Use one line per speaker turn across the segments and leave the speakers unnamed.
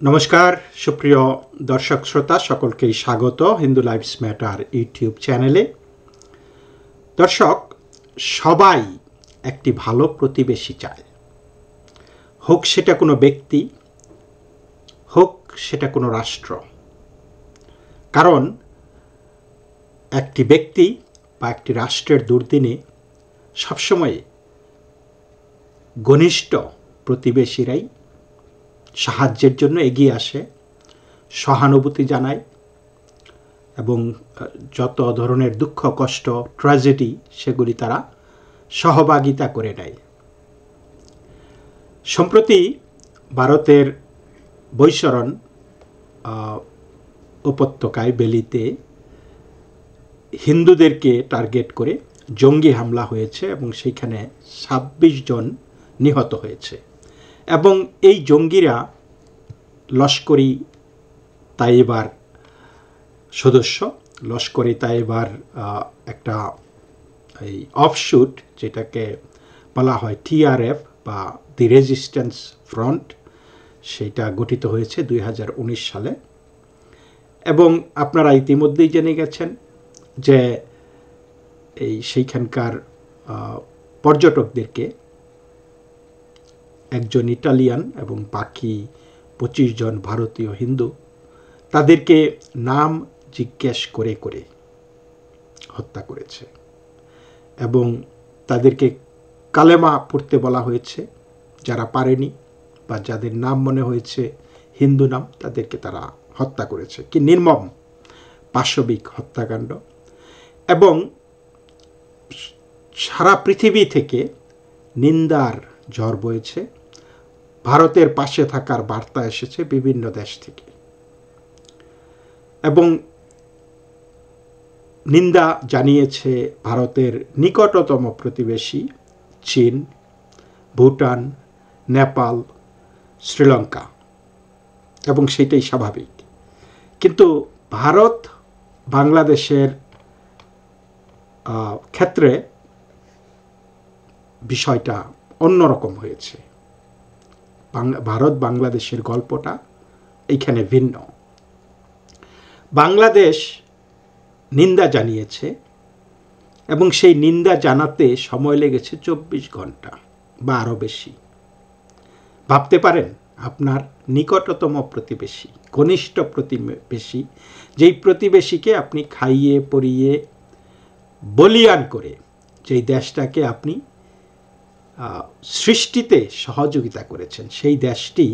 নমস্কার সুপ্রিয় দর্শক শ্রোতা সকলকেই স্বাগত হিন্দু লাইভস ম্যাটার ইউটিউব চ্যানেলে। দর্শক, সবাই একটি ভালো প্রতিবেশী চায়, হোক সেটা কোনো ব্যক্তি, হোক সেটা কোনো রাষ্ট্র। কারণ একটি ব্যক্তি বা একটি রাষ্ট্রের দুর্দিনে সবসময় ঘনিষ্ঠ প্রতিবেশীরাই সাহায্যের জন্য এগিয়ে আসে, সহানুভূতি জানায় এবং যত ধরনের দুঃখ কষ্ট ট্র্যাজেডি সেগুলি তারা সহভাগিতা করে নেয়। সম্প্রতি ভারতের বৈশরণ উপত্যকায় বেলিতে হিন্দুদেরকে টার্গেট করে জঙ্গি হামলা হয়েছে এবং সেইখানে ২৬ জন নিহত হয়েছে এবং এই জঙ্গিরা লস্করি তাইবার সদস্য। লস্করি তাইবার একটা এই অফশুট, যেটাকে বলা হয় টিআরএফ বা দি রেজিস্ট্যান্স ফ্রন্ট, সেটা গঠিত হয়েছে ২০১৯ সালে। এবং আপনারা ইতিমধ্যেই জেনে গেছেন যে সেইখানকার পর্যটকদেরকে একজন ইটালিয়ান এবং বাকি ২৫ জন ভারতীয় হিন্দু তাদেরকে নাম জিজ্ঞেস করে করে হত্যা করেছে এবং তাদেরকে কালেমা পড়তে বলা হয়েছে। যারা পারেনি বা যাদের নাম মনে হয়েছে হিন্দু নাম, তাদেরকে তারা হত্যা করেছে। কি নির্মম পাশবিক হত্যাকাণ্ড! এবং সারা পৃথিবী থেকে নিন্দার ঝড় বয়েছে, ভারতের পাশে থাকার বার্তা এসেছে বিভিন্ন দেশ থেকে এবং নিন্দা জানিয়েছে ভারতের নিকটতম প্রতিবেশী চীন, ভুটান, নেপাল, শ্রীলঙ্কা, এবং সেটাই স্বাভাবিক। কিন্তু ভারত বাংলাদেশের ক্ষেত্রে বিষয়টা অন্যরকম হয়েছে। ভারত বাংলাদেশের গল্পটা এইখানে ভিন্ন। বাংলাদেশ নিন্দা জানিয়েছে এবং সেই নিন্দা জানাতে সময় লেগেছে ২৪ ঘন্টা বা আরও বেশি। ভাবতে পারেন, আপনার নিকটতম প্রতিবেশী, ঘনিষ্ঠ প্রতিবেশী, যেই প্রতিবেশীকে আপনি খাইয়ে পরিয়ে বলিয়ান করে যেই দেশটাকে আপনি সৃষ্টিতে সহযোগিতা করেছেন, সেই দেশটি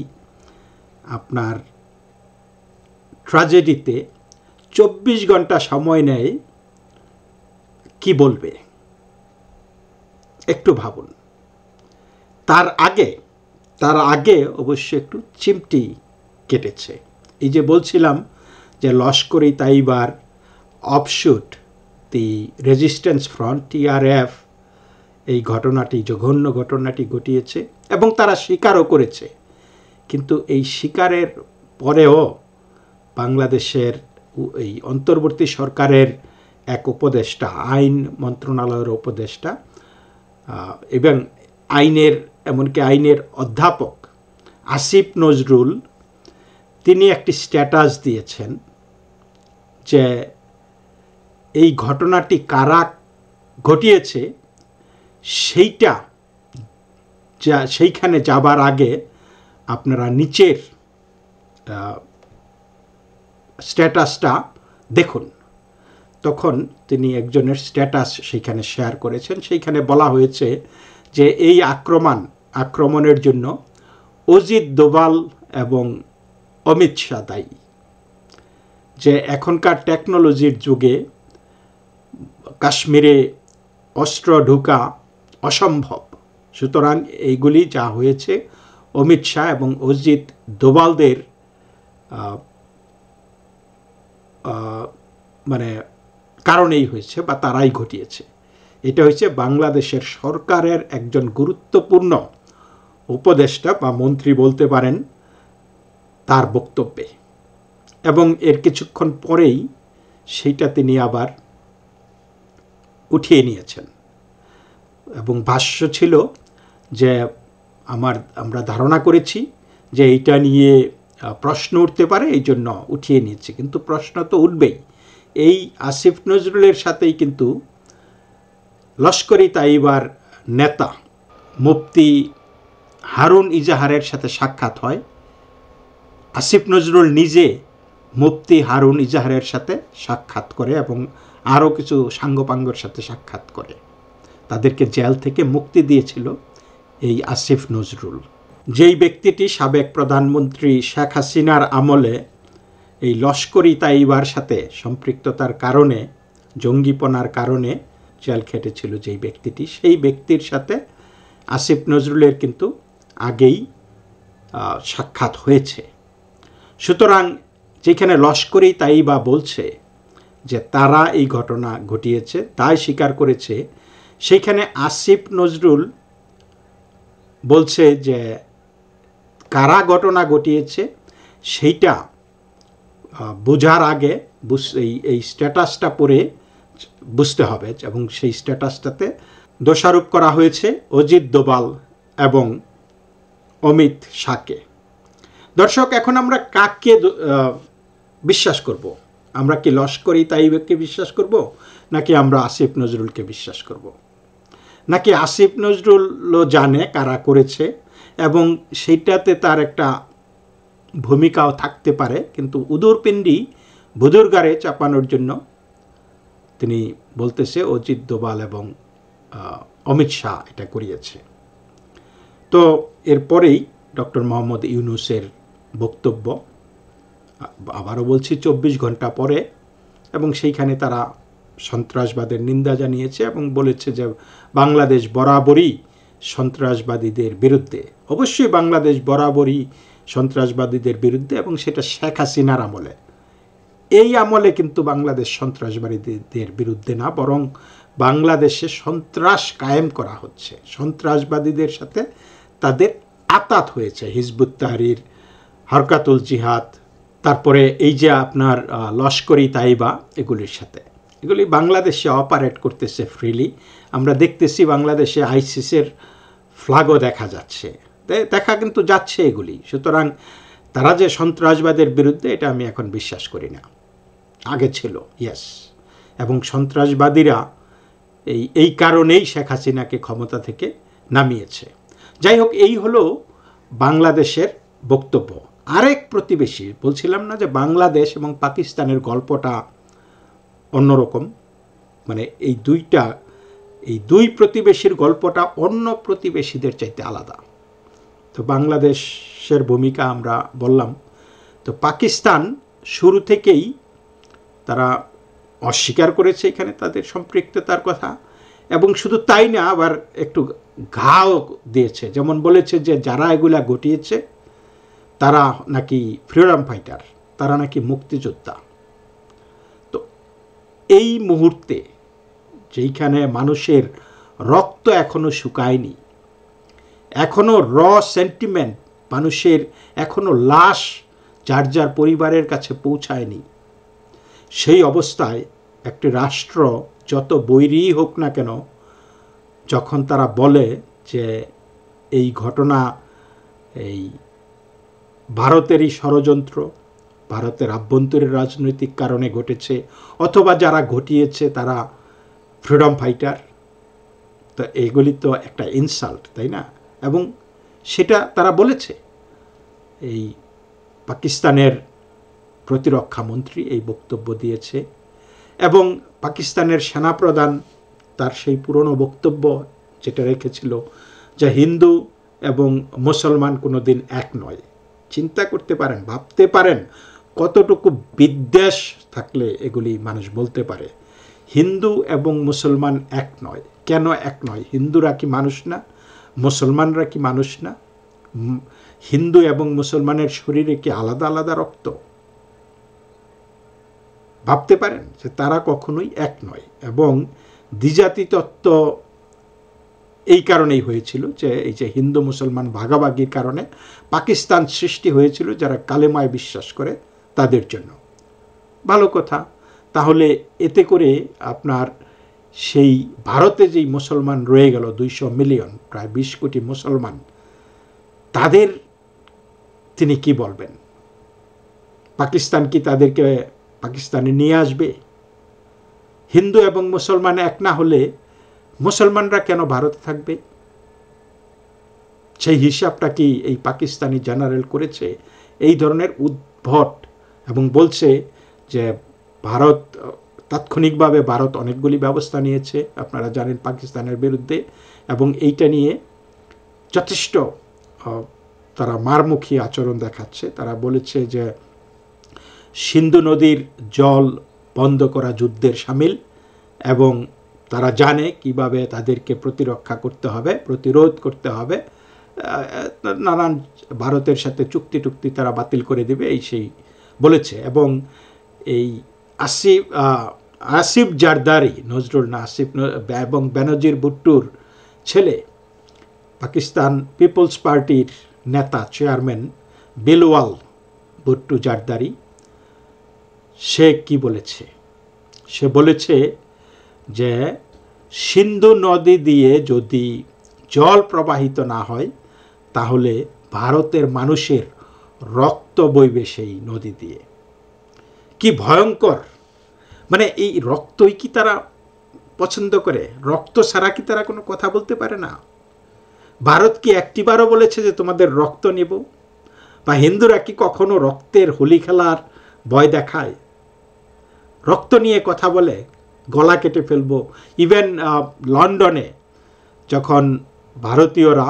আপনার ট্র্যাজেডিতে ২৪ ঘন্টা সময় নেয় কি বলবে একটু ভাবুন। তার আগে অবশ্য একটু চিমটি কেটেছে। এই যে বলছিলাম যে লস্করি তাইবার অফশুট দি রেজিস্ট্যান্স ফ্রন্ট টিআরএফ এই ঘটনাটি, জঘন্য ঘটনাটি ঘটিয়েছে এবং তারা স্বীকারও করেছে। কিন্তু এই স্বীকারের পরেও বাংলাদেশের এই অন্তর্বর্তী সরকারের এক উপদেষ্টা, আইন মন্ত্রণালয়ের উপদেষ্টা এবং এমনকি আইনের অধ্যাপক আসিফ নজরুল, তিনি একটি স্ট্যাটাস দিয়েছেন যে এই ঘটনাটি কারা ঘটিয়েছে সেইখানে যাবার আগে আপনারা নিচের স্ট্যাটাসটা দেখুন। তখন তিনি একজনের স্ট্যাটাস সেইখানে শেয়ার করেছেন। সেইখানে বলা হয়েছে যে এই আক্রমণের জন্য অজিত দোভাল এবং অমিত শাহ দায়ী। যে এখনকার টেকনোলজির যুগে কাশ্মীরে অস্ত্র ঢোকা অসম্ভব, সুতরাং এইগুলি যা হয়েছে অমিত শাহ এবং অজিত দোভালদের কারণেই হয়েছে বা তারাই ঘটিয়েছে। এটা হচ্ছে বাংলাদেশের সরকারের একজন গুরুত্বপূর্ণ উপদেষ্টা বা মন্ত্রী বলতে পারেন তার বক্তব্যে। এবং এর কিছুক্ষণ পরেই সেইটা তিনি আবার উঠিয়ে নিয়েছেন এবং ভাষ্য ছিল যে আমরা ধারণা করেছি যে এটা নিয়ে প্রশ্ন উঠতে পারে, এই জন্য উঠিয়ে নিচ্ছে। কিন্তু প্রশ্ন তো উঠবেই। এই আসিফ নজরুলের সাথেই কিন্তু লস্করি তাইবার নেতা মুফতি হারুন ইজাহারের সাথে সাক্ষাৎ হয়। আসিফ নজরুল নিজে মুফতি হারুন ইজাহারের সাথে সাক্ষাৎ করে এবং আরও কিছু সাঙ্গপাঙ্গর সাথে সাক্ষাৎ করে। তাদেরকে জেল থেকে মুক্তি দিয়েছিল এই আসিফ নজরুল, যেই ব্যক্তিটি সাবেক প্রধানমন্ত্রী শেখ হাসিনার আমলে এই লস্করি তাইবার সাথে সম্পৃক্ততার কারণে, জঙ্গিপনার কারণে জেল খেটেছিল যেই ব্যক্তিটি, সেই ব্যক্তির সাথে আসিফ নজরুলের কিন্তু আগেই সাক্ষাৎ হয়েছে। সুতরাং যেখানে লস্করি তাইবা বলছে যে তারা এই ঘটনা ঘটিয়েছে, তাই স্বীকার করেছে, সেইখানে আসিফ নজরুল বলছে যে কারা ঘটনা ঘটিয়েছে সেইটা বোঝার আগে এই স্ট্যাটাসটা পড়ে বুঝতে হবে। এবং সেই স্ট্যাটাসটাতে দোষারোপ করা হয়েছে অজিত দোভাল এবং অমিত শাহকে। দর্শক, এখন আমরা কাকে বিশ্বাস করব? আমরা কি লস্করি তাইবাকে বিশ্বাস করব, নাকি আমরা আসিফ নজরুলকে বিশ্বাস করব? নাকি আসিফ নজরুলও জানে কারা করেছে এবং সেইটাতে তার একটা ভূমিকাও থাকতে পারে, কিন্তু উদরপিণ্ডি বুধুরগারে চাপানোর জন্য তিনি বলতেছে অজিত দোভাল এবং অমিত শাহ এটা করিয়েছে। তো এরপরেই ডক্টর মোহাম্মদ ইউনূসের বক্তব্য, আবারও বলছি 24 ঘন্টা পরে, এবং সেইখানে তারা সন্ত্রাসবাদের নিন্দা জানিয়েছে এবং বলেছে যে বাংলাদেশ বরাবরই সন্ত্রাসবাদীদের বিরুদ্ধে। অবশ্যই বাংলাদেশ বরাবরই সন্ত্রাসবাদীদের বিরুদ্ধে, এবং সেটা শেখ হাসিনার আমলে। এই আমলে কিন্তু বাংলাদেশ সন্ত্রাসবাদীদের বিরুদ্ধে না, বরং বাংলাদেশে সন্ত্রাস কায়েম করা হচ্ছে। সন্ত্রাসবাদীদের সাথে তাদের আতাত হয়েছে, হিজবুত তাহরির, হরকাতুল জিহাদ, তারপরে এই যে আপনার লস্করি তাইবা, এগুলির সাথে। এগুলি বাংলাদেশে অপারেট করতেছে ফ্রিলি। আমরা দেখতেছি বাংলাদেশে আইসিসের ফ্ল্যাগও দেখা যাচ্ছে, দেখা কিন্তু যাচ্ছে এগুলি। সুতরাং তারা যে সন্ত্রাসবাদের বিরুদ্ধে, এটা আমি এখন বিশ্বাস করি না। আগে ছিল, ইয়েস। এবং সন্ত্রাসবাদীরা এই কারণেই শেখ হাসিনাকে ক্ষমতা থেকে নামিয়েছে। যাই হোক, এই হলো বাংলাদেশের বক্তব্য। আরেক প্রতিবেশী, বলছিলাম না যে বাংলাদেশ এবং পাকিস্তানের গল্পটা অন্যরকম, মানে এই দুই প্রতিবেশীর গল্পটা অন্য প্রতিবেশীদের চাইতে আলাদা। তো বাংলাদেশের ভূমিকা আমরা বললাম। তো পাকিস্তান শুরু থেকেই তারা অস্বীকার করেছে এখানে তাদের সম্পৃক্ততার কথা, এবং শুধু তাই না, আবার একটু ঘাও দিয়েছে। যেমন বলেছে যে যারা এগুলা ঘটিয়েছে তারা নাকি ফ্রিডম ফাইটার, তারা নাকি মুক্তিযোদ্ধা। তো এই মুহূর্তে যেইখানে মানুষের রক্ত এখনো শুকায়নি, এখনো সেন্টিমেন্ট মানুষের, এখনো লাশ যার যার পরিবারের কাছে পৌঁছায়নি, সেই অবস্থায় একটি রাষ্ট্র যত বৈরী হোক না কেন, যখন তারা বলে যে এই ঘটনা এই ভারতেরই ষড়যন্ত্র, ভারতের আভ্যন্তরীণ রাজনৈতিক কারণে ঘটেছে, অথবা যারা ঘটিয়েছে তারা ফ্রিডম ফাইটার, তো এগুলি তো একটা ইনসাল্ট, তাই না? এবং সেটা তারা বলেছে। এই পাকিস্তানের প্রতিরক্ষা মন্ত্রী এই বক্তব্য দিয়েছে, এবং পাকিস্তানের সেনাপ্রধান তার সেই পুরনো বক্তব্য যেটা রেখেছিল যে হিন্দু এবং মুসলমান কোনোদিন এক নয়। চিন্তা করতে পারেন, ভাবতে পারেন কতটুকু বিদ্বেষ থাকলে এগুলি মানুষ বলতে পারে। হিন্দু এবং মুসলমান এক নয়। কেন এক নয়? হিন্দুরা কি মানুষ না? মুসলমানরা কি মানুষ না? হিন্দু এবং মুসলমানের শরীরে কি আলাদা আলাদা রক্ত? ভাবতে পারেন যে তারা কখনোই এক নয়। এবং দ্বিজাতি তত্ত্ব এই কারণেই হয়েছিল যে এই যে হিন্দু মুসলমান ভাগাভাগির কারণে পাকিস্তান সৃষ্টি হয়েছিল, যারা কালেমায় বিশ্বাস করে তাদের জন্য। ভালো কথা। তাহলে এতে করে আপনার সেই ভারতে যেই মুসলমান রয়ে গেল 200 মিলিয়ন, প্রায় 20 কোটি মুসলমান, তাদের তিনি কি বলবেন? পাকিস্তান কি তাদেরকে পাকিস্তানে নিয়ে আসবে? হিন্দু এবং মুসলমান এক না হলে মুসলমানরা কেন ভারতে থাকবে? সেই হিসাবটা কি এই পাকিস্তানি জেনারেল করেছে? এই ধরনের উদ্ভট, এবং বলছে যে ভারত তাৎক্ষণিকভাবে ভারত অনেকগুলি ব্যবস্থা নিয়েছে, আপনারা জানেন, পাকিস্তানের বিরুদ্ধে, এবং এইটা নিয়ে যথেষ্ট তারা মারমুখী আচরণ দেখাচ্ছে। তারা বলেছে যে সিন্ধু নদীর জল বন্ধ করা যুদ্ধের শামিল, এবং তারা জানে কিভাবে তাদেরকে প্রতিরক্ষা করতে হবে, প্রতিরোধ করতে হবে। নানান ভারতের সাথে চুক্তি তারা বাতিল করে দেবে, এই সেই বলেছে। এবং এই আসিফ জারদারি, নজরুল না আসিফ, এবং বেনজির ভুট্টোর ছেলে, পাকিস্তান পিপলস পার্টির নেতা চেয়ারম্যান বিলওয়াল ভুট্টো জারদারি, সে কি বলেছে? সে বলেছে যে সিন্ধু নদী দিয়ে যদি জল প্রবাহিত না হয় তাহলে ভারতের মানুষের রক্ত বইবে সেই নদী দিয়ে। কি ভয়ঙ্কর! মানে এই রক্তই কি তারা পছন্দ করে? রক্ত ছাড়া কি তারা কোনো কথা বলতে পারে না? ভারত কি একটিবারও বলেছে যে তোমাদের রক্ত নিব? বা হিন্দুরা কি কখনো রক্তের হোলি খেলার ভয় দেখায়? রক্ত নিয়ে কথা বলে গলা কেটে ফেলবো। ইভেন লন্ডনে যখন ভারতীয়রা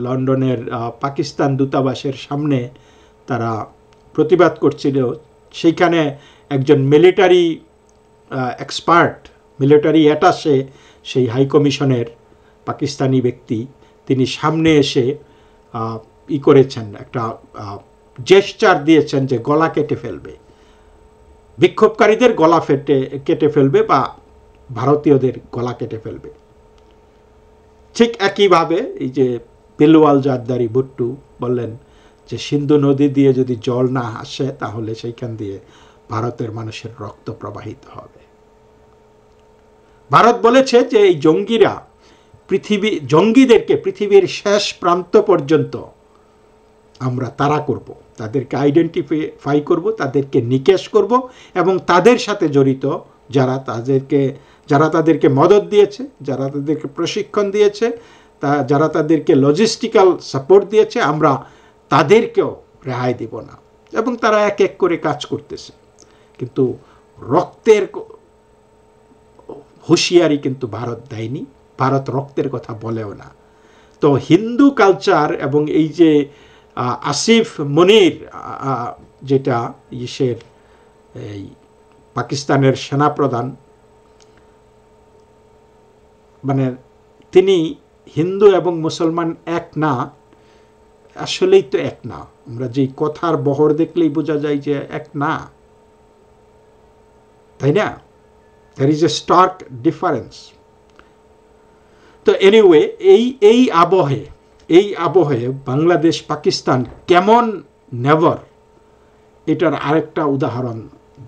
লন্ডনের পাকিস্তান দূতাবাসের সামনে তারা প্রতিবাদ করছিল, সেইখানে একজন মিলিটারি এক্সপার্ট, মিলিটারি অ্যাটাশে সেই হাই কমিশনের পাকিস্তানি ব্যক্তি, তিনি সামনে এসে করেছেন, একটা জেস্চার দিয়েছেন যে গলা কেটে ফেলবে, বিক্ষোভকারীদের গলা কেটে ফেলবে, বা ভারতীয়দের গলা কেটে ফেলবে। ঠিক একইভাবে এই যে বিলওয়াল জারদারি ভুট্টো বললেন যে সিন্ধু নদী দিয়ে যদি জল না আসে তাহলে সেইখান দিয়ে ভারতের মানুষের রক্ত প্রবাহিত হবে। ভারত বলেছে যে এই জঙ্গিদেরকে পৃথিবীর শেষ প্রান্ত পর্যন্ত আমরা তাড়া করব, তাদেরকে আইডেন্টিফাই করব, তাদেরকে নিকেশ করব, এবং তাদের সাথে জড়িত যারা তাদেরকে মদত দিয়েছে, যারা তাদেরকে প্রশিক্ষণ দিয়েছে, যারা তাদেরকে লজিস্টিক্যাল সাপোর্ট দিয়েছে, আমরা তাদেরকেও রেহাই দিব না। এবং তারা এক এক করে কাজ করতেছে, কিন্তু রক্তের হুঁশিয়ারি কিন্তু ভারত দেয়নি, ভারত রক্তের কথা বলেও না। তো হিন্দু কালচার এবং এই যে আসিফ মনির, যেটা এই পাকিস্তানের সেনাপ্রধান, মানে তিনি হিন্দু এবং মুসলমান এক না, আসলেই তো এক না। আমরা যে কথার বহর দেখলেই বোঝা যায় যে এক না, তাই না? there is a stark difference. তো এনিওয়ে এই আবহে বাংলাদেশ পাকিস্তান কেমন নেভার, এটার আরেকটা উদাহরণ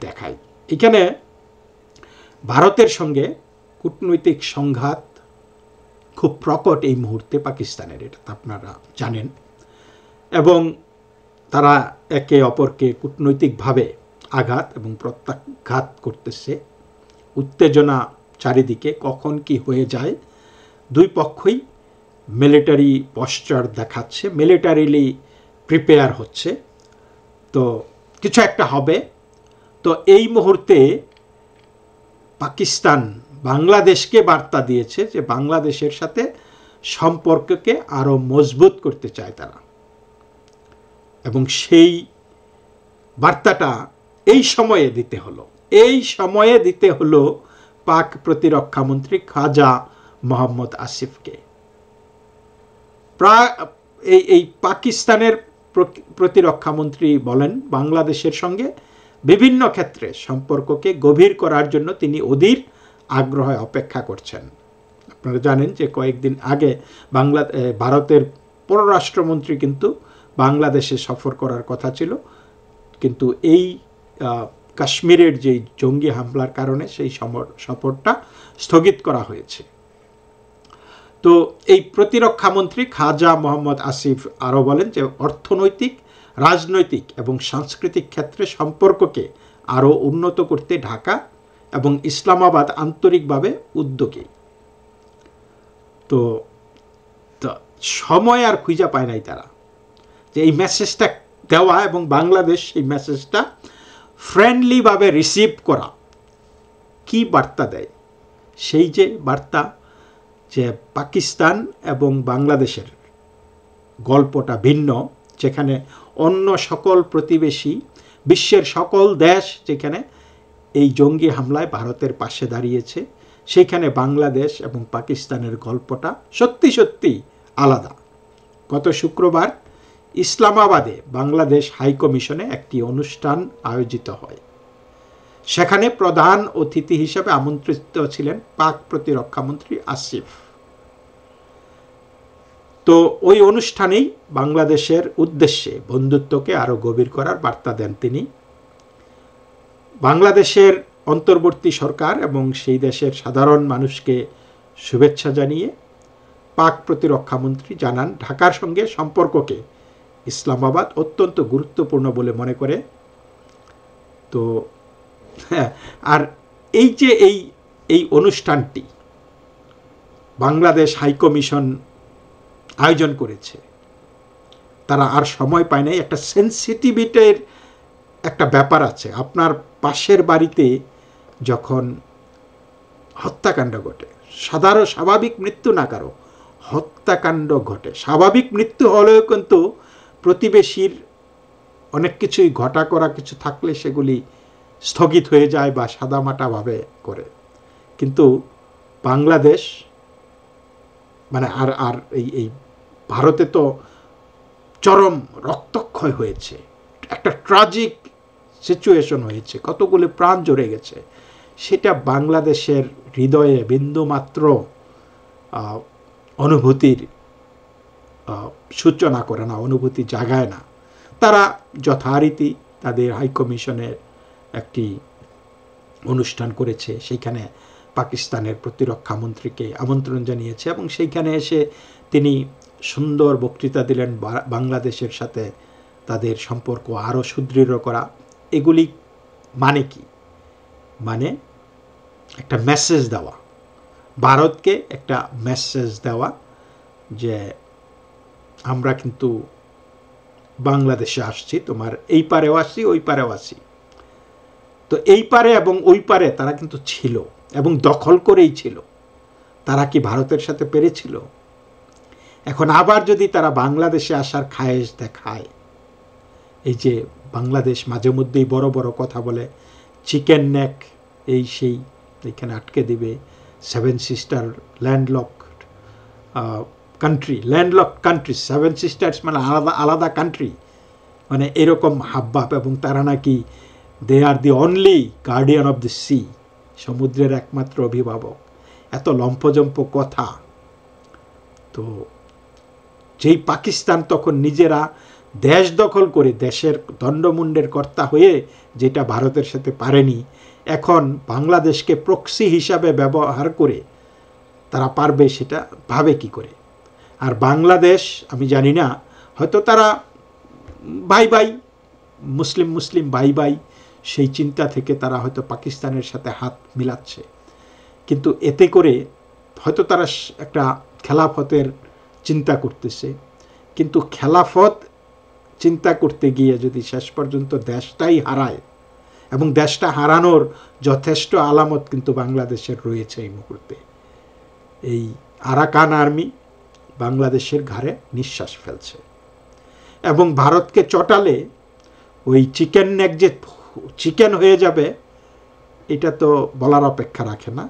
দেখায়। এখানে ভারতের সঙ্গে কূটনৈতিক সংঘাত খুব প্রকট এই মুহূর্তে পাকিস্তানের, এটা আপনারা জানেন, এবং তারা একে অপরকে কূটনৈতিকভাবে আঘাত এবং প্রত্যাঘাত করতেছে। উত্তেজনা চারিদিকে, কখন কি হয়ে যায়, দুই পক্ষই মিলিটারি পশ্চার দেখাচ্ছে, মিলিটারিলি প্রিপেয়ার হচ্ছে, তো কিছু একটা হবে। তো এই মুহূর্তে পাকিস্তান বাংলাদেশকে বার্তা দিয়েছে যে বাংলাদেশের সাথে সম্পর্ককে আরো মজবুত করতে চায় তারা, এবং সেই বার্তাটা এই সময়ে দিতে হলো পাক প্রতিরক্ষামন্ত্রী খাজা মোহাম্মদ আসিফকে। এই পাকিস্তানের প্রতিরক্ষামন্ত্রী বলেন বাংলাদেশের সঙ্গে বিভিন্ন ক্ষেত্রে সম্পর্ককে গভীর করার জন্য তিনি অধীর আগ্রহে অপেক্ষা করছেন। আপনারা জানেন যে কয়েকদিন আগে ভারতের পররাষ্ট্রমন্ত্রী কিন্তু বাংলাদেশে সফর করার কথা ছিল, কিন্তু এই কাশ্মীরের যে জঙ্গি হামলার কারণে সেই সফরটা স্থগিত করা হয়েছে। তো এই প্রতিরক্ষামন্ত্রী খাজা মোহাম্মদ আসিফ আরও বলেন যে অর্থনৈতিক রাজনৈতিক এবং সাংস্কৃতিক ক্ষেত্রে সম্পর্ককে আরও উন্নত করতে ঢাকা এবং ইসলামাবাদ আন্তরিকভাবে উদ্যোগী। তো সময় আর খুঁজে পায় নাই তারা যে এই মেসেজটা দেওয়া এবং বাংলাদেশ এই মেসেজটা ফ্রেন্ডলিভাবে রিসিভ করা। কি বার্তা দেয়? সেই যে বার্তা যে পাকিস্তান এবং বাংলাদেশের গল্পটা ভিন্ন, যেখানে অন্য সকল প্রতিবেশী বিশ্বের সকল দেশ যেখানে এই জঙ্গি হামলায় ভারতের পাশে দাঁড়িয়েছে, সেখানে বাংলাদেশ এবং পাকিস্তানের গল্পটা সত্যি সত্যি আলাদা। গত শুক্রবার ইসলামাবাদে বাংলাদেশ হাইকমিশনে একটি অনুষ্ঠান আয়োজিত হয়। সেখানে প্রধান অতিথি হিসেবে আমন্ত্রিত ছিলেন পাক প্রতিরক্ষামন্ত্রী আসিফ। তো ওই অনুষ্ঠানেই বাংলাদেশের উদ্দেশ্যে বন্ধুত্বকে আরো গভীর করার বার্তা দেন তিনি। বাংলাদেশের অন্তর্বর্তী সরকার এবং সেই দেশের সাধারণ মানুষকে শুভেচ্ছা জানিয়ে পাক প্রতিরক্ষামন্ত্রী জানান ঢাকার সঙ্গে সম্পর্ককে ইসলামাবাদ অত্যন্ত গুরুত্বপূর্ণ বলে মনে করে। তো হ্যাঁ, আর এই যে এই অনুষ্ঠানটি বাংলাদেশ হাইকমিশন আয়োজন করেছে, তারা আর সময় পায় নাই। একটা সেন্সিটিভিটির একটা ব্যাপার আছে। আপনার পাশের বাড়িতে যখন হত্যাকাণ্ড ঘটে, সাধারণ স্বাভাবিক মৃত্যু না কারো, হত্যাকাণ্ড ঘটে, স্বাভাবিক মৃত্যু হলেও কিন্তু প্রতিবেশীর অনেক কিছুই ঘটা করা কিছু থাকলে সেগুলি স্থগিত হয়ে যায় বা সাদামাটাভাবে করে। কিন্তু বাংলাদেশ মানে আর এই ভারতে তো চরম রক্তক্ষয় হয়েছে, একটা ট্রাজিক সিচুয়েশন হয়েছে, কতগুলি প্রাণ ঝরে গেছে। সেটা বাংলাদেশের হৃদয়ে বিন্দুমাত্র অনুভূতির সূচনা করে না, অনুভূতি জাগায় না। তারা যথারীতি তাদের হাইকমিশনের একটি অনুষ্ঠান করেছে, সেইখানে পাকিস্তানের প্রতিরক্ষা মন্ত্রীকে আমন্ত্রণ জানিয়েছে এবং সেইখানে এসে তিনি সুন্দর বক্তৃতা দিলেন বাংলাদেশের সাথে তাদের সম্পর্ক আরও সুদৃঢ় করা। এগুলি মানে কি? মানে একটা মেসেজ দেওয়া, ভারতকে একটা মেসেজ দেওয়া যে আমরা কিন্তু বাংলাদেশে আসছি, তোমার এই পারেও আসি ওই পারেও আসি। তো এই পারে এবং ওই পারে তারা কিন্তু ছিল এবং দখল করেই ছিল। তারা কি ভারতের সাথে পেরেছিল? এখন আবার যদি তারা বাংলাদেশে আসার খায়েশ দেখায়, এই যে বাংলাদেশ মাঝে মধ্যেই বড় বড় কথা বলে, চিকেন নেক এই সেই এখানে আটকে দিবে, 7 সিস্টার ল্যান্ডলক কান্ট্রি 7 সিস্টার্স মানে আলাদা আলাদা কান্ট্রি, মানে এরকম হাবভাব, এবং তারা নাকি they are the only guardian of the sea, সমুদ্রের একমাত্র অভিভাবক। এত লম্ফজম্প কথা। তো যেই পাকিস্তান তখন নিজেরা দেশ দখল করে দেশের দণ্ডমুণ্ডের কর্তা হয়ে যেটা ভারতের সাথে পারেনি, এখন বাংলাদেশকে প্রক্সি হিসাবে ব্যবহার করে তারা পারবে, সেটা ভাবে কি করে? আর বাংলাদেশ আমি জানি না, হয়তো তারা ভাই ভাই মুসলিম ভাই ভাই সেই চিন্তা থেকে তারা হয়তো পাকিস্তানের সাথে হাত মিলাচ্ছে, কিন্তু এতে করে হয়তো তারা একটা খেলাফতের চিন্তা করতেছে, কিন্তু খেলাফত চিন্তা করতে গিয়ে যদি শেষ পর্যন্ত দেশটাই হারায়, এবং দেশটা হারানোর যথেষ্ট আলামত কিন্তু বাংলাদেশের রয়েছে এই মুহূর্তে। এই আরাকান আর্মি বাংলাদেশের ঘাড়ে নিঃশ্বাস ফেলছে, এবং ভারতকে চটালে ওই চিকেন নেক যে চিকেন হয়ে যাবে এটা তো বলার অপেক্ষা রাখে না।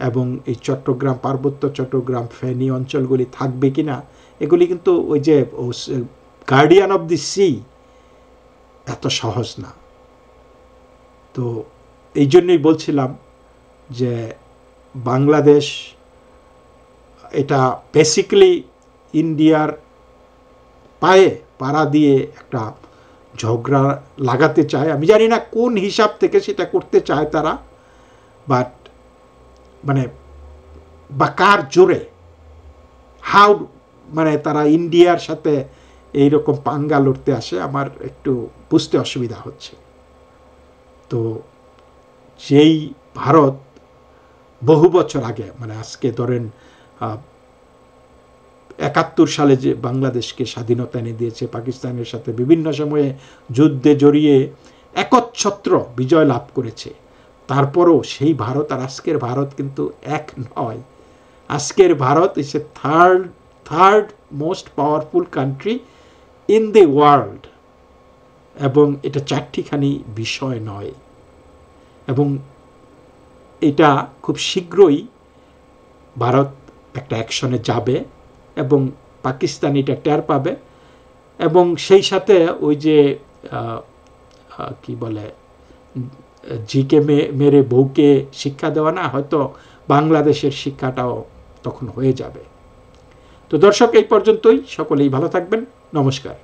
এবং এই চট্টগ্রাম, পার্বত্য চট্টগ্রাম, ফেনী অঞ্চলগুলি থাকবে কিনা, এগুলি কিন্তু ওই যে গার্ডিয়ান অফ দি সি এত সহজ না। তো এই জন্যই বলছিলাম যে বাংলাদেশ এটা বেসিক্যালি ইন্ডিয়ার পায়ে পাড়া দিয়ে একটা ঝগড়া লাগাতে চায়। আমি জানি না কোন হিসাব থেকে সেটা করতে চায় তারা, বাট মানে বা কার জোরে, হাউ, মানে তারা ইন্ডিয়ার সাথে এইরকম পাঙ্গা লড়তে আসে আমার একটু বুঝতে অসুবিধা হচ্ছে। তো যেই ভারত বহু বছর আগে, মানে আজকে ধরেন ৭১ সালে যে বাংলাদেশকে স্বাধীনতা এনে দিয়েছে, পাকিস্তানের সাথে বিভিন্ন সময়ে যুদ্ধে জড়িয়ে একচ্ছত্র বিজয় লাভ করেছে, তারপরও সেই ভারত আর আজকের ভারত কিন্তু এক নয়। আজকের Bharat is a third most powerful country in the world, এবং এটা চারটিখানি বিষয় নয়। এবং এটা খুব শীঘ্রই ভারত একটা অ্যাকশনে যাবে এবং পাকিস্তান এটা টের পাবে, এবং সেই সাথে ওই যে কি বলে, জিকে মেরে বউকে শিক্ষা দেওয়া না, হয়তো বাংলাদেশের শিক্ষাটাও তখন হয়ে যাবে। তো দর্শক, এই পর্যন্তই। সকলেই ভালো থাকবেন। নমস্কার।